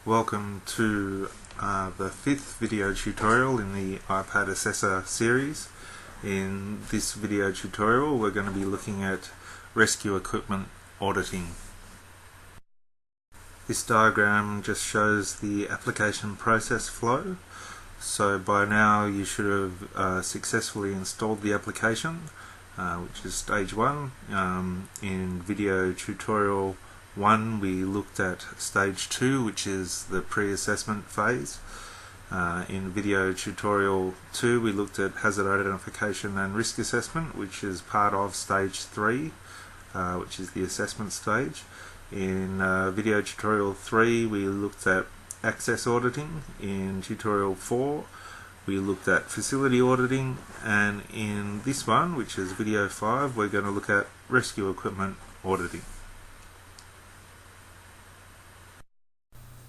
Welcome to the fifth video tutorial in the iPad Assessor series. In this video tutorial we're going to be looking at rescue equipment auditing. This diagram just shows the application process flow. So by now you should have successfully installed the application, which is stage 1. In video tutorial 1 we looked at stage 2, which is the pre-assessment phase. In video tutorial 2 we looked at hazard identification and risk assessment, which is part of stage 3, which is the assessment stage. In video tutorial 3 we looked at access auditing. In tutorial 4 we looked at facility auditing, and in this one, which is video 5, we're going to look at rescue equipment auditing.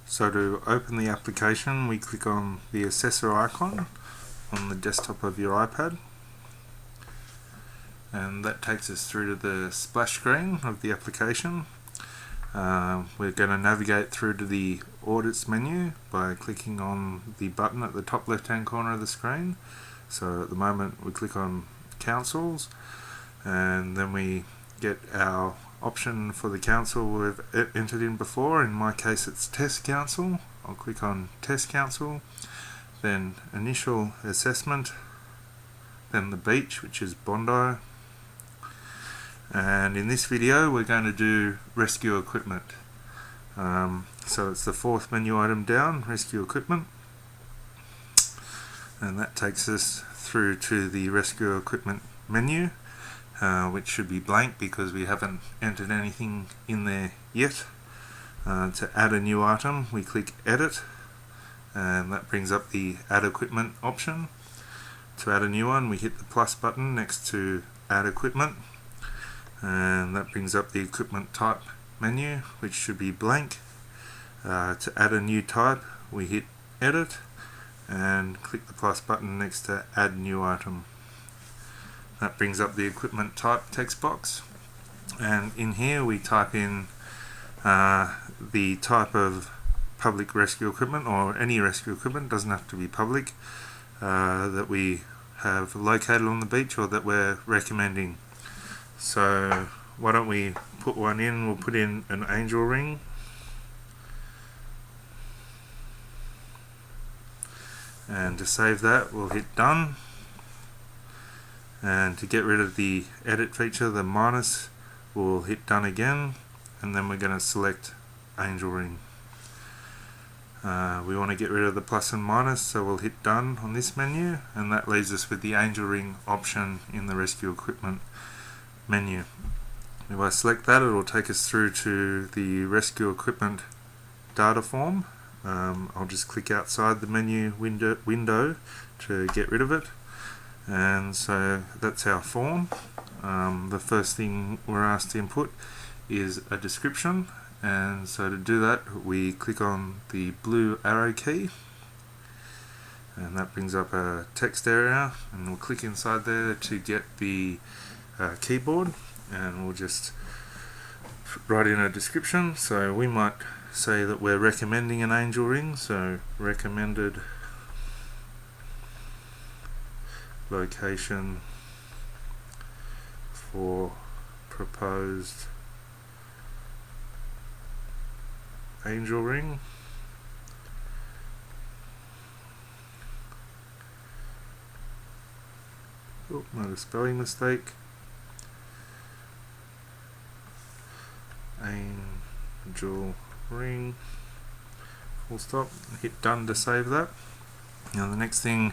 So to open the application, we click on the assessor icon on the desktop of your iPad, and that takes us through to the splash screen of the application. We're going to navigate through to the audits menu by clicking on the button at the top left hand corner of the screen. So at the moment we click on councils, and then we get our option for the council we've entered in before. In my case it's test council. I'll click on test council, then initial assessment, then the beach, which is Bondi, and in this video we're going to do rescue equipment. So it's the fourth menu item down, rescue equipment, and that takes us through to the rescue equipment menu, which should be blank because we haven't entered anything in there yet. To add a new item we click edit, and that brings up the add equipment option. To add a new one we hit the plus button next to add equipment, and that brings up the equipment type menu, which should be blank. To add a new type we hit edit and click the plus button next to add new item. That brings up the equipment type text box, and in here we type in the type of public rescue equipment, or any rescue equipment, doesn't have to be public, that we have located on the beach or that we're recommending. So why don't we put one in? We'll put in an angel ring. And to save that we'll hit done. And to get rid of the edit feature, the minus, we'll hit done again, and then we're going to select angel ring. We want to get rid of the plus and minus, so we'll hit done on this menu, and that leaves us with the angel ring option in the rescue equipment menu. If I select that, it will take us through to the rescue equipment data form. I'll just click outside the menu window to get rid of it. And so that's our form. The first thing we're asked to input is a description, and so to do that we click on the blue arrow key, and that brings up a text area, and we'll click inside there to get the keyboard, and we'll just write in a description. So we might say that we're recommending an angel ring, so recommended location for proposed angel ring. Oh, not a spelling mistake. Angel ring, full stop. Hit done to save that. Now the next thing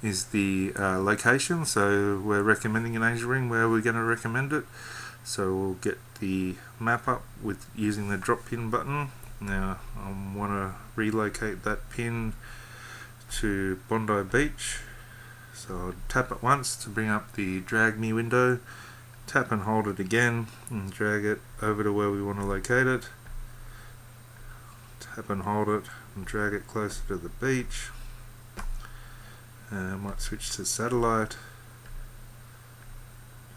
is the location. So we're recommending an angel ring. Where are we going to recommend it? So we'll get the map up with using the drop pin button. Now I want to relocate that pin to Bondi Beach, so I'll tap it once to bring up the drag me window, tap and hold it again and drag it over to where we want to locate it, tap and hold it and drag it closer to the beach. I might switch to satellite,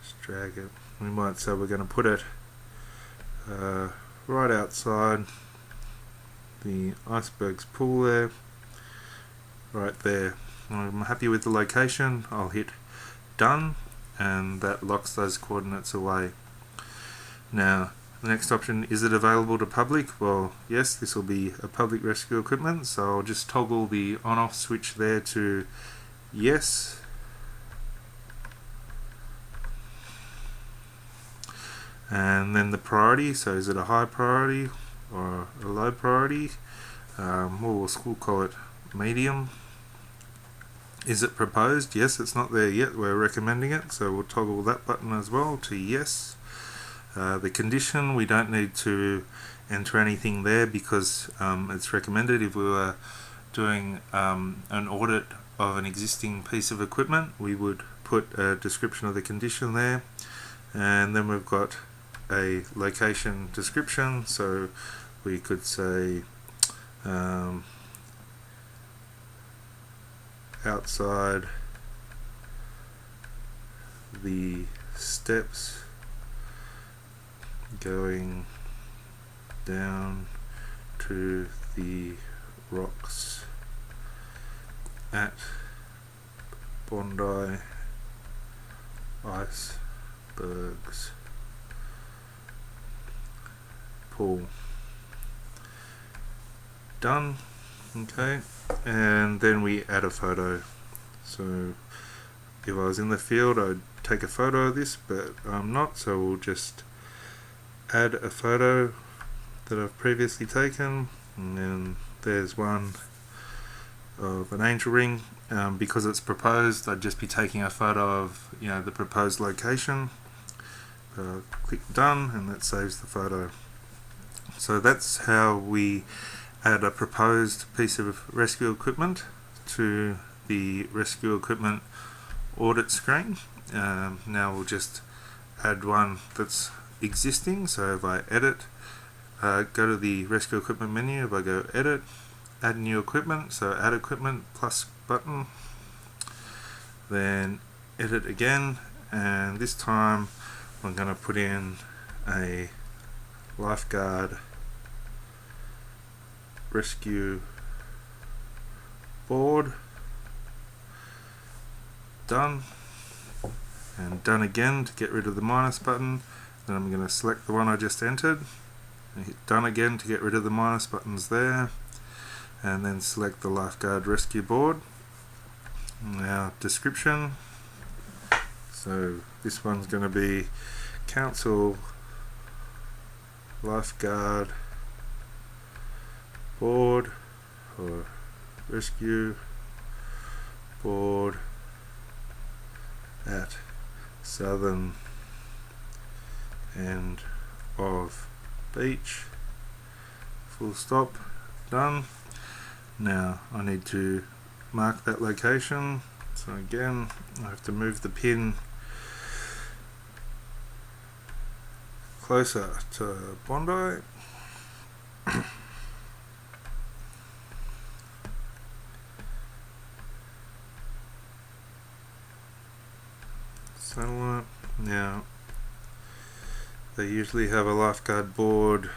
just drag it. We might say we're going to put it right outside the icebergs pool there, right there. When I'm happy with the location, I'll hit done, and that locks those coordinates away. Now the next option, is it available to public? Well, yes, this will be a public rescue equipment, so I'll just toggle the on off switch there to yes. And then the priority, so is it a high priority or a low priority? We'll call it medium. Is it proposed? Yes, it's not there yet, we're recommending it, so we'll toggle that button as well to yes. The condition, we don't need to enter anything there because it's recommended. If we were doing an audit of an existing piece of equipment, we would put a description of the condition there, and then we've got a location description, so we could say outside the steps going down to the rocks at Bondi icebergs pool. Done. Okay, and then we add a photo. So if I was in the field, I'd take a photo of this, but I'm not, so we'll just add a photo that I've previously taken, and then there's one of an angel ring. Because it's proposed, I'd just be taking a photo of the proposed location. Click done, and that saves the photo. So that's how we add a proposed piece of rescue equipment to the rescue equipment audit screen. Now we'll just add one that's existing. So if I edit, go to the rescue equipment menu, if I go edit, add new equipment, so add equipment plus button, then edit again, and this time I'm going to put in a lifeguard rescue board. Done, and done again to get rid of the minus button. Then I'm going to select the one I just entered and hit done again to get rid of the minus buttons there, and then select the lifeguard rescue board. Now description, so this one's going to be council lifeguard board or rescue board at southern end of beach, full stop. Done. Now I need to mark that location, so again I have to move the pin closer to Bondi. Satellite. Now they usually have a lifeguard board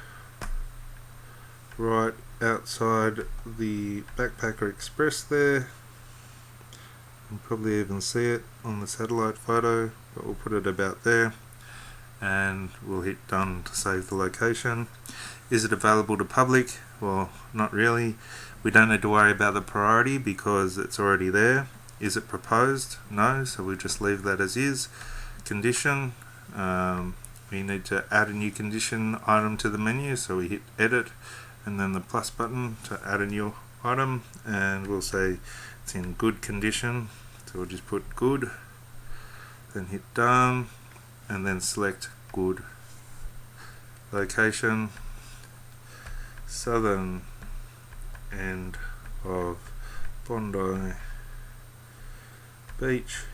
right outside the Backpacker Express there. You can probably even see it on the satellite photo, but we'll put it about there, and we'll hit done to save the location. Is it available to public? Well, not really. We don't need to worry about the priority because it's already there. Is it proposed? No, so we'll just leave that as is. Condition, we need to add a new condition item to the menu, so we hit edit and then the plus button to add a new item, and we'll say it's in good condition, so we'll just put good, then hit done, and then select good. Location, southern end of Bondi Beach,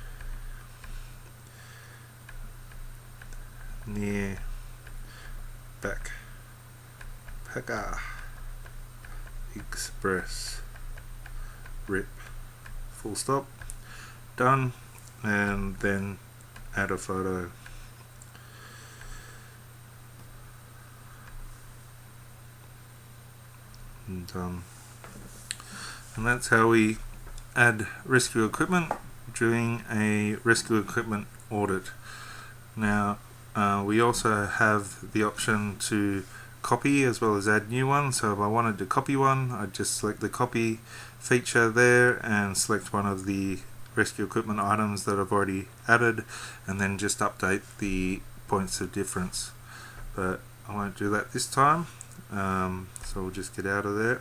near Backpacker Express, RIP, full stop. Done, and then add a photo. and that's how we add rescue equipment during a rescue equipment audit. Now we also have the option to copy as well as add new ones. So if I wanted to copy one, I'd just select the copy feature there and select one of the rescue equipment items that I've already added, and then just update the points of difference. But I won't do that this time, so we'll just get out of there.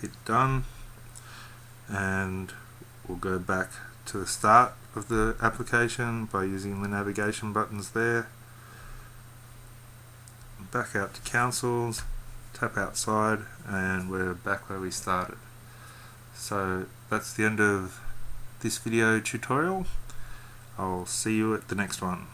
Hit done, and we'll go back to the start of the application by using the navigation buttons there. Back out to councils, tap outside, and we're back where we started. So that's the end of this video tutorial. I'll see you at the next one.